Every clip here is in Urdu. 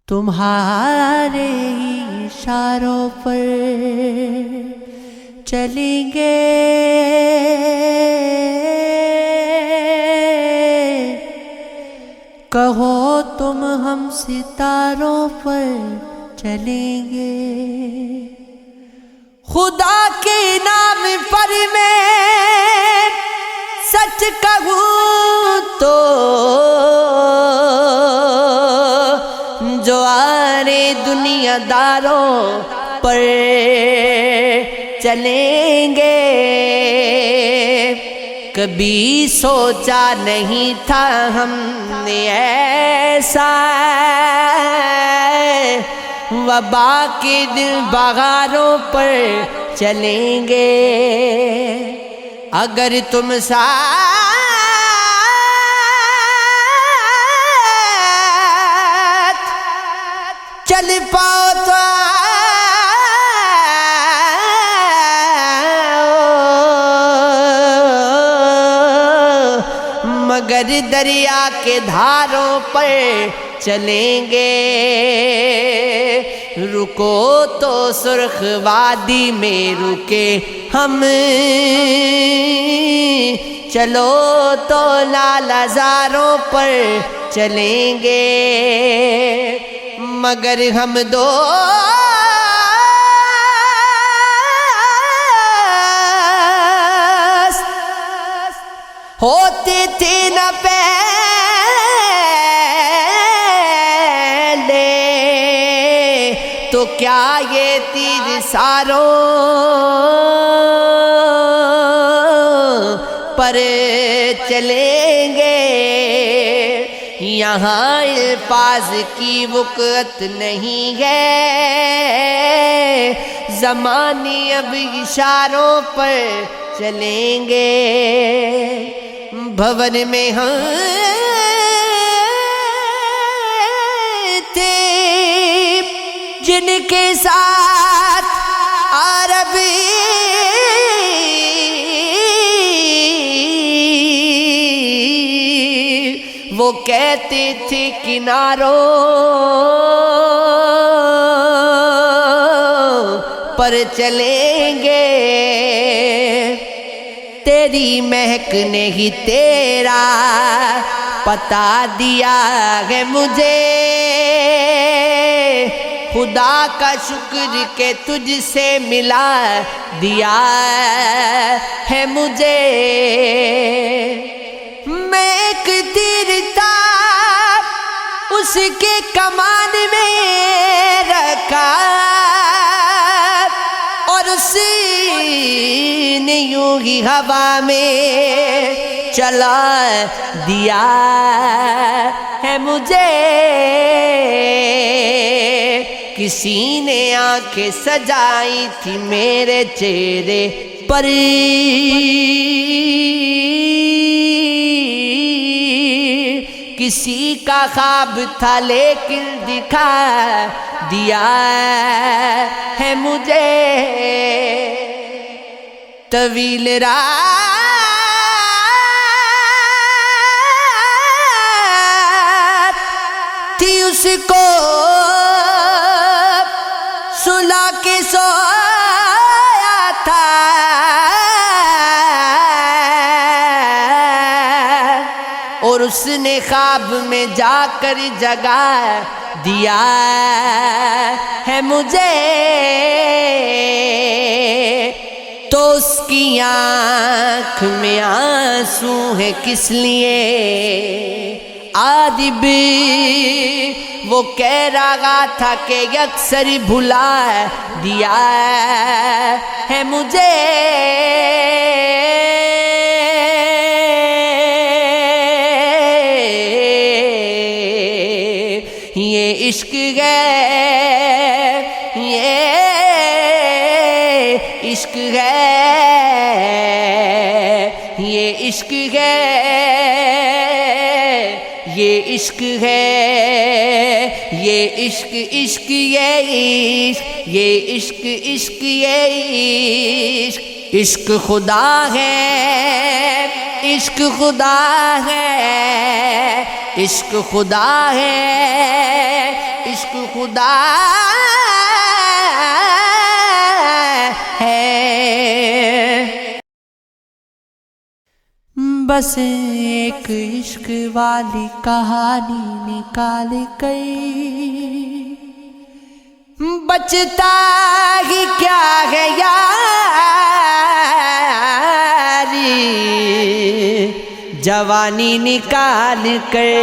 تمہارے اشاروں پر چلیں گے، کہو تم ہم ستاروں پر چلیں گے۔ خدا کے نام پر میں سچ کہوں تو جو آرے دنیا داروں پر چلیں گے۔ کبھی سوچا نہیں تھا ہم نے ایسا، وبا کے دل بغاروں پر چلیں گے۔ اگر تم ساتھ چل پاؤ تو مگر دریا کے دھاروں پر چلیں گے۔ رکو تو سرخ وادی میں رکے ہم، چلو تو لال ہزاروں پر چلیں گے۔ مگر ہم دو ہوتے تھے نہ پہلے، تو کیا یہ تیر ساروں پر چلیں گے۔ یہاں الفاظ کی وقت نہیں ہے، زمانے اب اشاروں پر چلیں گے۔ بھون میں ہم تھے جن کے ساتھ عرب وہ کہتے تھے کناروں پر چلیں گے۔ تیری مہک نے ہی تیرا پتا دیا ہے مجھے، خدا کا شکر کہ تجھ سے ملا دیا ہے مجھے۔ میں ایک تیر تھا اس کے کمان میں رکھا، اور اسی نے یوں ہی ہوا میں چلا دیا ہے مجھے۔ کسی نے آنکھیں سجائی تھی میرے چہرے پر، کسی کا خواب تھا لیکن دکھا دیا ہے مجھے۔ طویل رات تھی اس کو سلا کے سویا تھا، اور اس نے خواب میں جا کر جگا دیا ہے مجھے۔ تو اس کی آنکھ میں آنسو ہے کس لیے؟ عادب وہ کہہ رہا تھا کہ اکثر بھلا دیا ہے مجھے۔ یہ عشق ہے، یہ عشق ہے، یہ عشق ہے، یہ عشق ہے، یہ عشق عشق یہ عشق، یہ عشق عشق یہ عشق، عشق خدا ہے، عشق خدا ہے، عشق خدا ہے، عشق خدا ہے. بس ایک عشق والی کہانی نکال کر بچتا ہی کیا ہے یاری، جوانی نکال کر.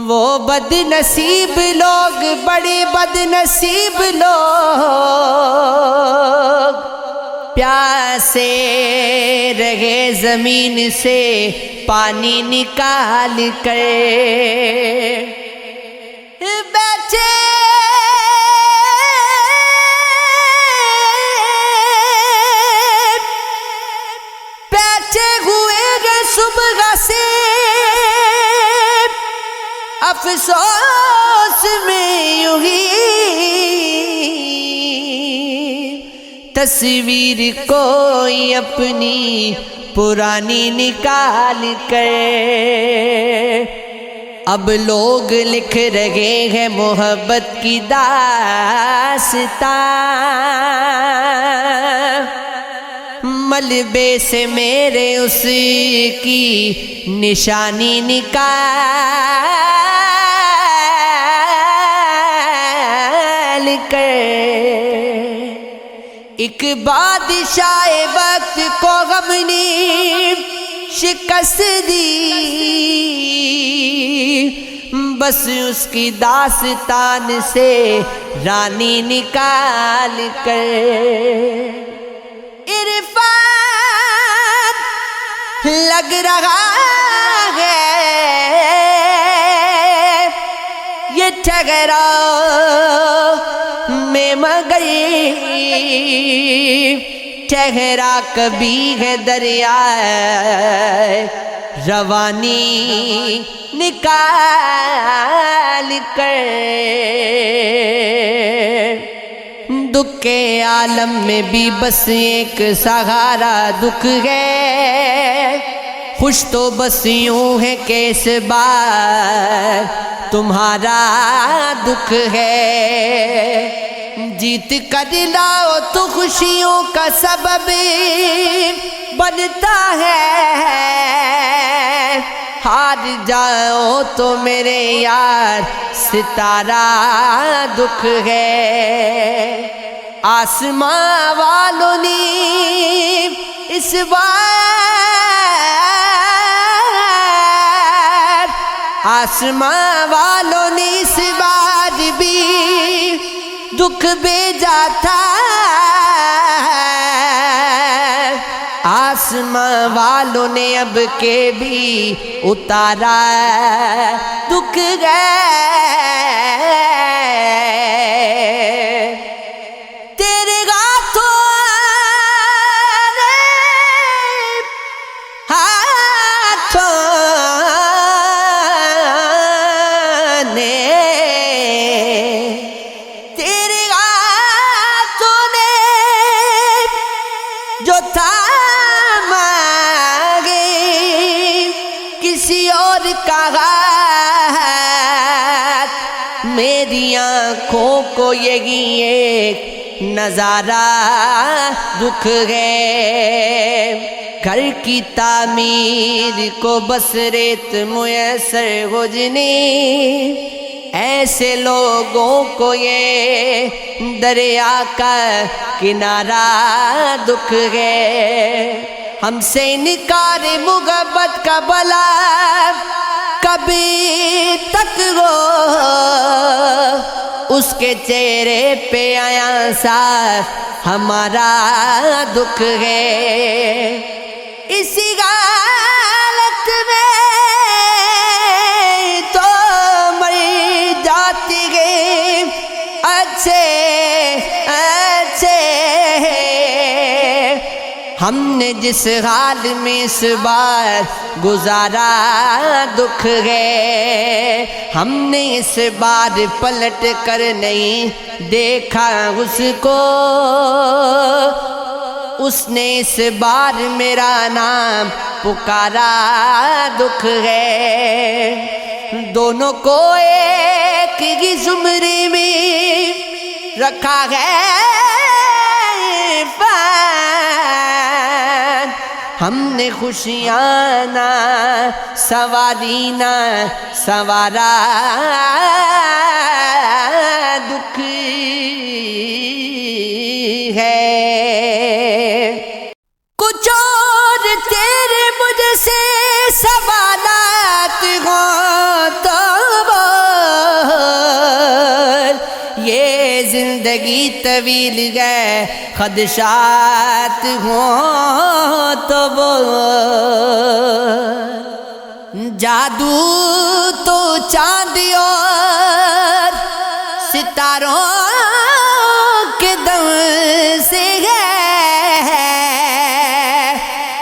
وہ بد نصیب لوگ، بڑے بد نصیب لوگ پیاسے رہے زمین سے پانی نکال کر. بیٹھے ہوئے گے صبح سے افسوس میں یوں ہی، تصویر کوئی اپنی پرانی نکال کر. اب لوگ لکھ رہے ہیں محبت کی داستان، ملبے سے میرے اس کی نشانی نکال کر. ایک بادشاہ وقت کو غم نے شکست دی، بس اس کی داستان سے رانی نکال کر. عرفان لگ رہا ہے یہ ٹھہراؤ میں مگر، ٹھہرا کبھی ہے دریا روانی نکال کر. دکھ کے عالم میں بھی بس ایک سہارا دکھ ہے، خوش تو بس یوں ہے کہ اس بار تمہارا دکھ ہے. جیت کر لاؤ تو خوشیوں کا سبب بنتا ہے، ہار جاؤ تو میرے یار ستارہ دکھ ہے. آسماں والوں نے اس بار، آسماں والوں نے اس بار بھی دکھ بھیجا تھا. آسماں والوں نے اب کے بھی اتارا دکھ گئے. تیرے ہاتھوں نے جو تھام گے کسی اور کا ہاتھ، میری آنکھوں کو یہی ایک نظارہ دکھ ہے. گھر کی تعمیر کو بس ریت میسر ہو جنی، ایسے لوگوں کو یہ دریا کا کنارہ دکھ ہے. ہم سے انکار محبت کا بلا کبھی تک ہو، اس کے چہرے پہ آیا صاف ہمارا دکھ ہے. اسی حالت میں تو مر جاتی ہے اچھے اچھے. ہم نے جس حال میں اس بار گزارا دکھ ہے، ہم نے اس بار پلٹ کر نہیں دیکھا اس کو، اس نے اس بار میرا نام پکارا دکھ ہے. دونوں کو زمرے میں رکھا ہے فان، ہم نے خوشیاں نہ سواری نہ سوارا دکھ ہے۔ کچھ اور تیرے مجھ سے سوالات ہوں تو بول، یہ زندگی طویل ہے خدشات ہوں تو بول، جادو تو چاند اور ستاروں کے دم سے ہے،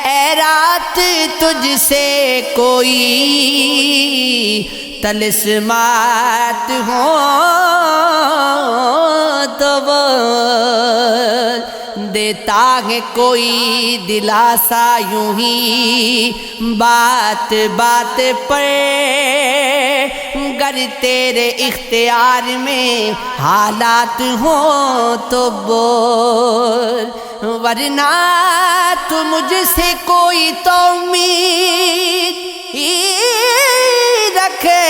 اے رات تجھ سے کوئی طلسمات ہوں تو بول، دیتا ہے کوئی دلاسا یوں ہی بات بات پر، گر تیرے اختیار میں حالات ہوں تو بول، ورنہ تو مجھ سے کوئی تو امید ہی رکھے،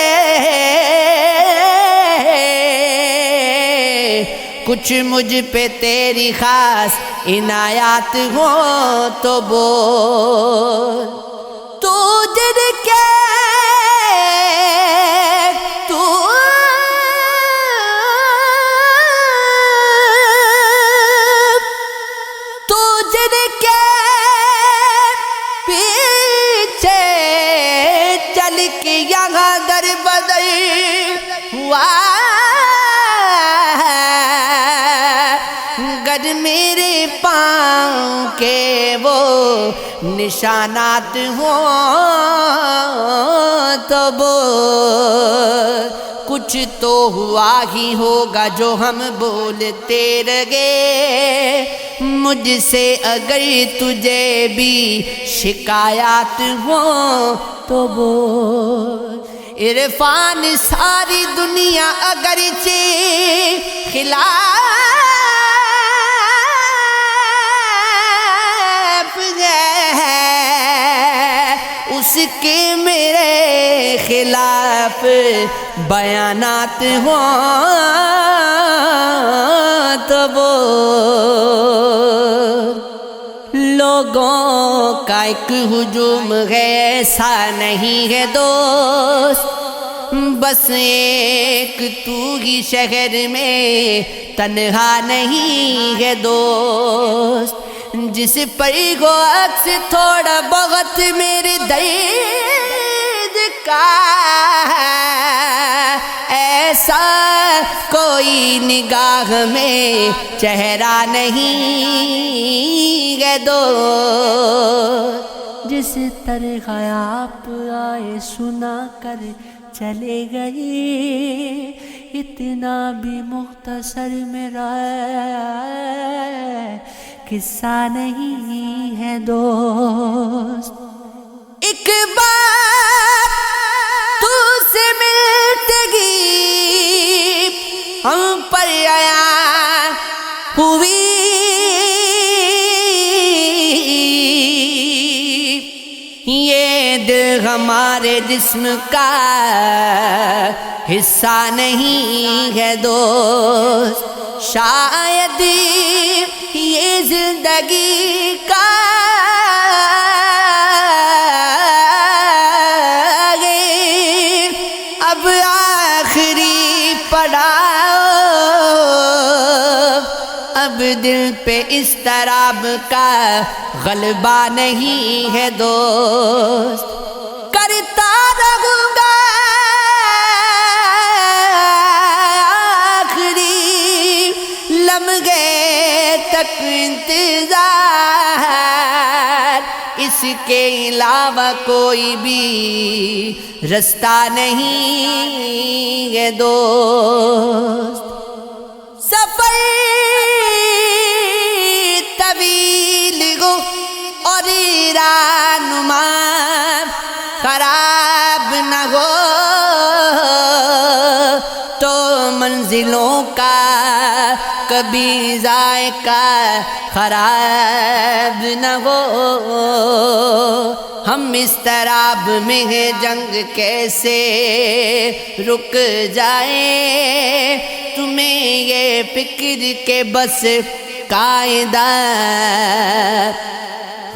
کچھ مجھ پہ تیری خاص عنایات ہوں تو بول، تو جن کے تو جن کے پیچھے چل کے یہاں در بدر ہوا، گر میرے پاؤں کے وہ نشانات ہوں تو بول، کچھ تو ہوا ہی ہوگا جو ہم بولتے رہے، مجھ سے اگر تجھے بھی شکایات ہوں تو بول، عرفان ساری دنیا اگرچہ خلاف ہے، اس کے میرے خلاف بیانات ہوں تو بول، لوگوں کا ایک ہجوم ہے ایسا نہیں ہے دوست، بس ایک تو ہی شہر میں تنہا نہیں ہے دوست، جس پر گو عکس تھوڑا بہت میرے درد کا، ایسا کوئی نگاہ میں چہرہ نہیں ہے دوست، جس طرح آپ آئے سنا کر چلے گئے، اتنا بھی مختصر میرا قصہ نہیں ہے دوست، ایک بار تو سے ملتے گی ہم پر آیا ہوئی، یہ دل ہمارے جسم کا حصہ نہیں ہے دوست، شاید یہ زندگی کا اب آخری پڑاؤ، اب دل پہ اضطراب کا غلبہ نہیں ہے دوست، کرتا رہوں گا آخری لمحے تک انتظار، اس کے علاوہ کوئی بھی رستہ نہیں ہے دوست، سفر طویل ہو اور رہنما خراب نہ ہو تو منزلوں کا کبھی ذائقہ خراب نہ ہو، ہم اس اضطراب میں ہیں جنگ کیسے رک جائے، تمہیں یہ فکر کے بس قاعدہ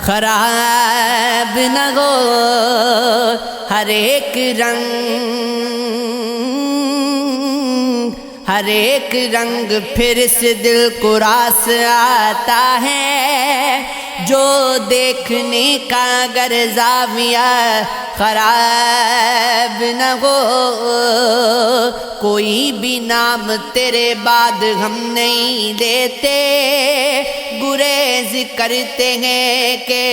خراب نہ ہو، ہر ایک رنگ پھر اس دل کو راس آتا ہے، جو دیکھنے کا اگر زاویہ خراب نہ ہو، کوئی بھی نام تیرے بعد ہم نہیں لیتے، گریز کرتے ہیں کہ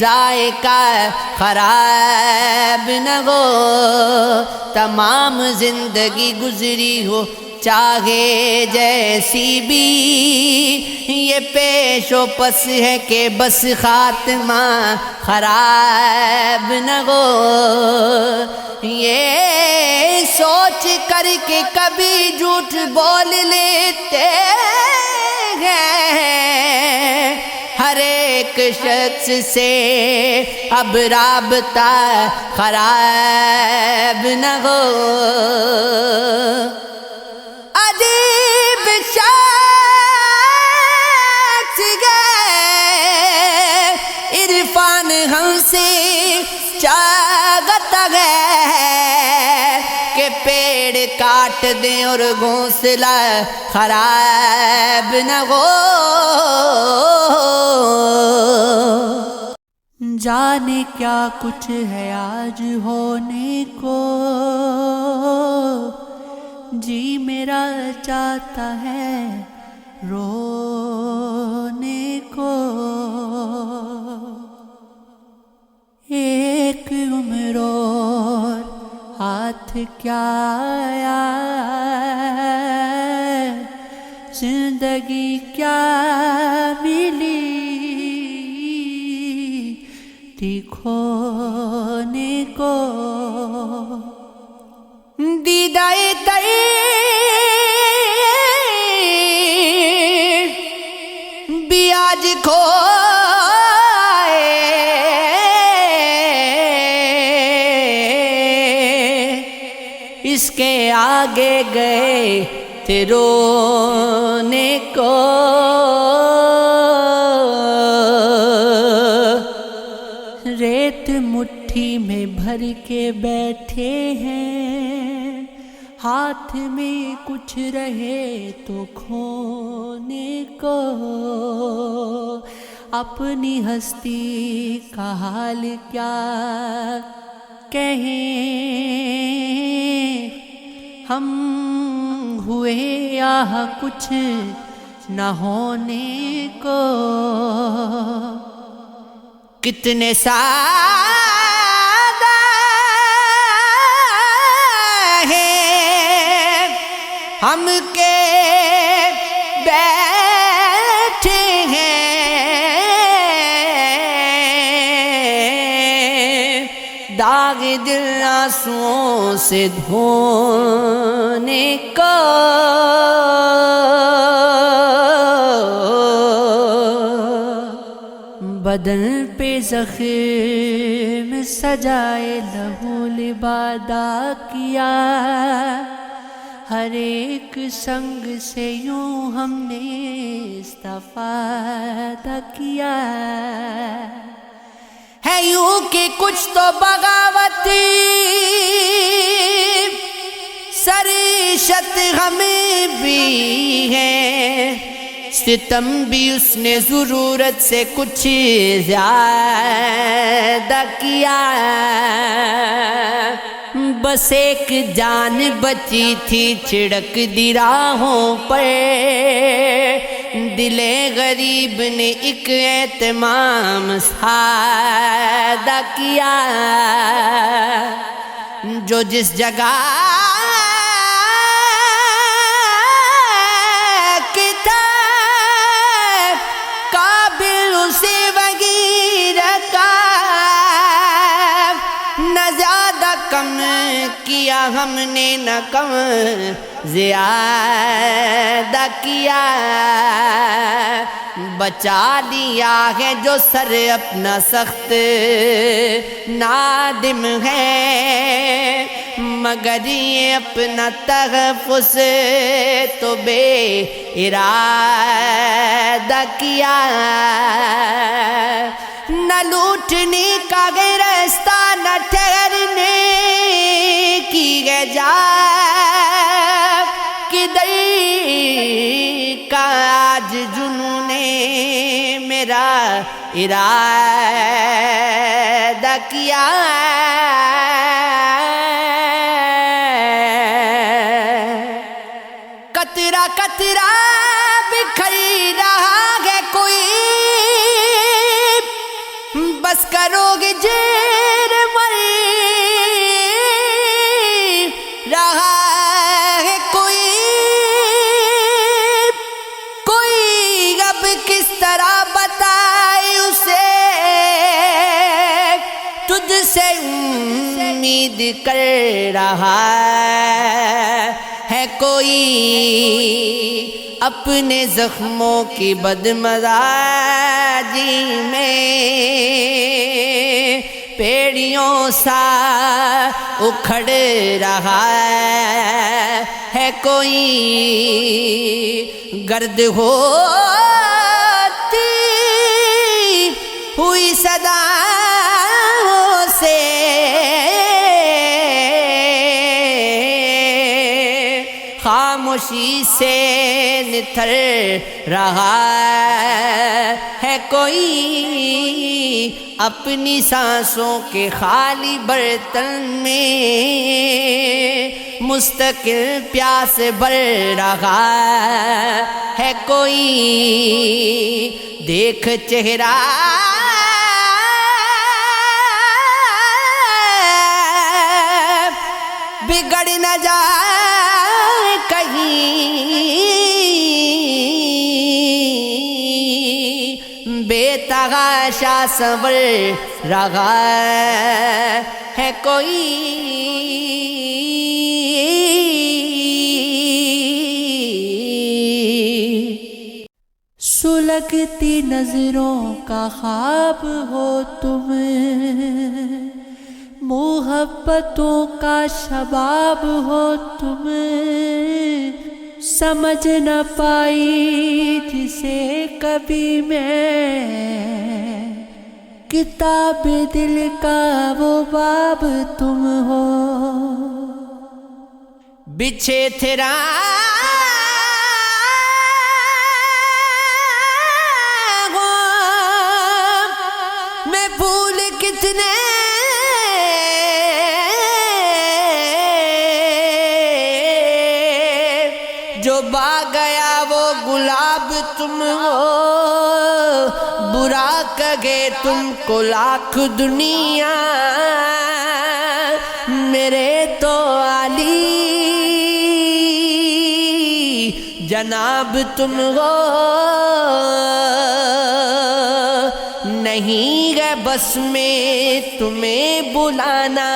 ذائقہ خراب نہ ہو، تمام زندگی گزری ہو چاہے جیسی بھی، یہ پیش و پس ہے کہ بس خاتمہ خراب نہ ہو، یہ سوچ کر کے کبھی جھوٹ بول لیتے ہیں، ہر ایک شخص سے اب رابطہ خراب نہ ہو، عجیب شخص گئے عرفان ہم سے چاہتا ہے کہ پیڑ کاٹ دیں اور گھونسلہ خراب نہ ہو، جانے کیا کچھ ہے آج ہونے کو، جی میرا چاہتا ہے رونے کو، ایک عمر اور ہاتھ کیا آیا، زندگی کیا ملی تھی کھونے کو، دیدائے طیب بھی آج کھوئے، اس کے آگے گئے تھے رونے کو، ریت مٹھی میں بھر کے بیٹھے ہیں، ہاتھ میں کچھ رہے تو کھونے کو، اپنی ہستی کا حال کیا کہیں، ہم ہوئے یہاں کچھ نہ ہونے کو، کتنے سادہ ہیں ہم کے بیٹھے ہیں، داغ دل آنسوؤں سے دھونے کو، بدن پہ زخم سجائے لہو لبادہ کیا، ہر ایک سنگ سے یوں ہم نے استفادہ کیا، ہے یوں کہ کچھ تو بغاوت سرشت ہمیں بھی ہے، ستم بھی اس نے ضرورت سے کچھ زیادہ کیا، بس ایک جان بچی تھی چھڑک دی راہوں پر، دل غریب نے ایک اہتمام سادہ کیا، جو جس جگہ کم کیا، ہم نے نہ کم زیادہ کیا، بچا لیا ہے جو سر اپنا سخت نادم ہے، مگر یہ اپنا تحفظ تو بے ارادہ کیا، نہ لوٹنے کا ہے راستہ نہ ٹھہرنے کی ہے جا، کدھر کا آج جنون میرا ارادہ کیا، قطرہ قطرہ بکھر رہا ہے کوئی، بس کرو گے جیر مر رہا ہے کوئی، کوئی اب کس طرح بتائے اسے، تجھ سے امید کر رہا ہے کوئی، اپنے زخموں کی بدمزاجی میں پیڑیوں سا اکھڑ رہا ہے کوئی، گرد ہوتی ہوئی صداؤں سے خاموشی سے نتھر رہا ہے کوئی، اپنی سانسوں کے خالی برتن میں مستقل پیاس بھر رہا ہے کوئی، دیکھ چہرہ بگڑ نہ جائے کہیں، بے تحاشا صبر رہا ہے کوئی، سلگتی نظروں کا خواب ہو تم، محبتوں کا شباب ہو تم، سمجھ نہ پائی جسے کبھی میں، کتاب دل کا وہ باب تم ہو، بچھے تھے راہوں میں پھول کتنے، جو با گیا وہ گلاب تم ہو، برا کہے تم کو لاکھ دنیا، میرے تو عالی جناب تم ہو، نہیں ہے بس میں تمہیں بلانا،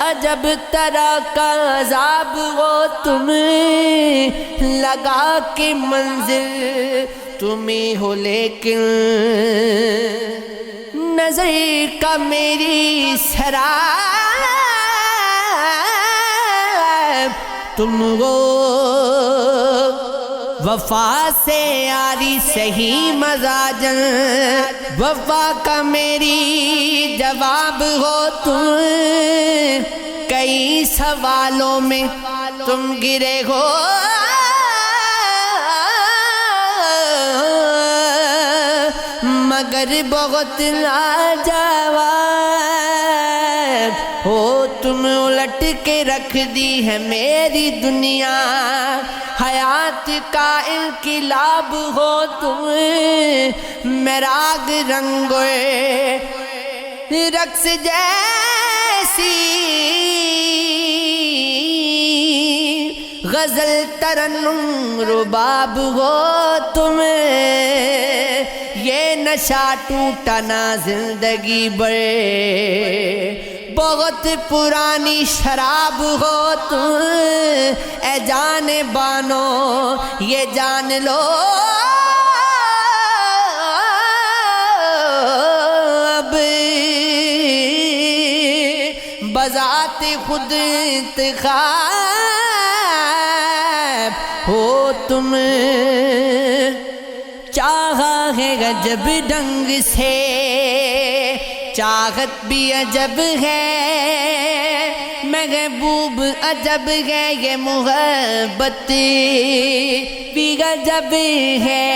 عجب طرح کا عذاب ہو تم، لگا کے منزل تمہیں ہو لیکن نظر کا میری سراب تم ہو، وفا سے یاری صحیح مزاجن، وفا کا میری جواب ہو تم، کئی سوالوں میں تم گرے ہو، مگر بہت لاجواب ہو تم، الٹ کے رکھ دی ہے میری دنیا، حیات کا انقلاب ہو تم، میراگ رنگوے رقص جیسی غزل ترنم رباب ہو تم، یہ نشہ ٹوٹا نہ زندگی بڑے بہت پرانی شراب ہو تم اے جان بانو یہ جان لو اب بذات خود انتخاب ہو تم چاہا ہے عجب ڈھنگ سے چاہت بھی عجب ہے محبوب عجب ہے یہ محبت بھی عجب ہے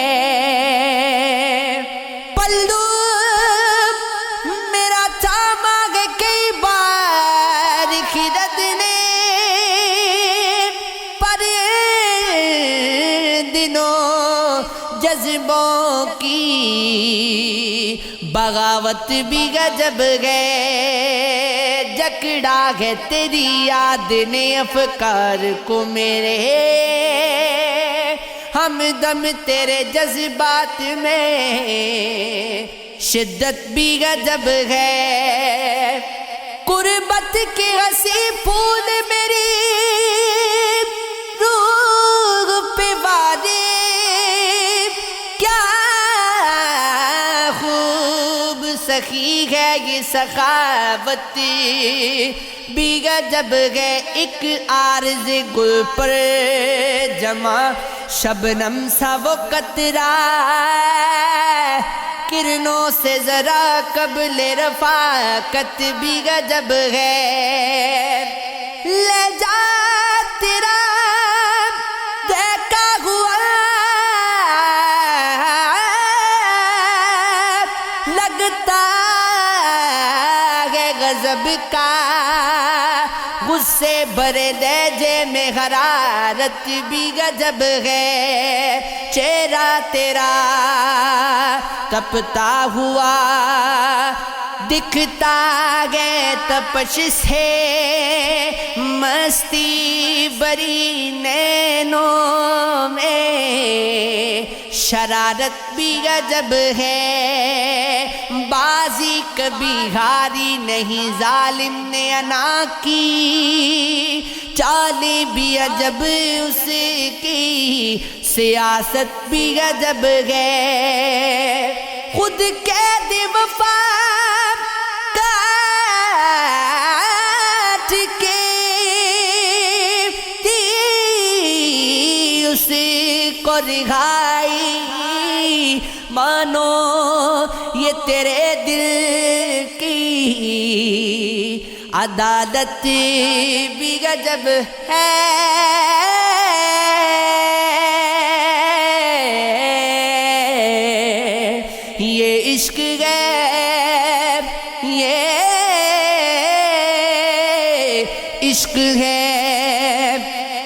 پلو میرا تھاما گے کئی بار خرد نے پر دنوں جذبوں کی بغاوت بھی غضب ہے جکڑا ہے تیری یاد نے افکار کو میرے ہمدم تیرے جذبات میں شدت بھی غضب ہے قربت کے ہنسی پھول میری روح پہ وارے کیا خوب سخی ہے یہ سخاوت بھی غضب ہے ایک عارض گل پر جمع شبنم سا وہ قطرہ کرنوں سے ذرا قبل رفاقت بھی غضب ہے لے جا تیرا دیکھا ہوا لگتا ہے غضب کا غصے بھرے لہجے میں حرارت بھی غضب ہے چہرہ تیرا تپتا ہوا دکھتا ہے تپش سے مستی بری نینوں میں شرارت بھی غضب ہے بازی کبھی ہاری نہیں ظالم نے انا کی چالیں بھی عجب اس کی سیاست بھی غضب ہے خود قید وفا کاٹ کے دی اس کو رہائی مانو یہ تیرے دل کی عدالت بھی غضب ہے یہ عشق ہے یہ عشق ہے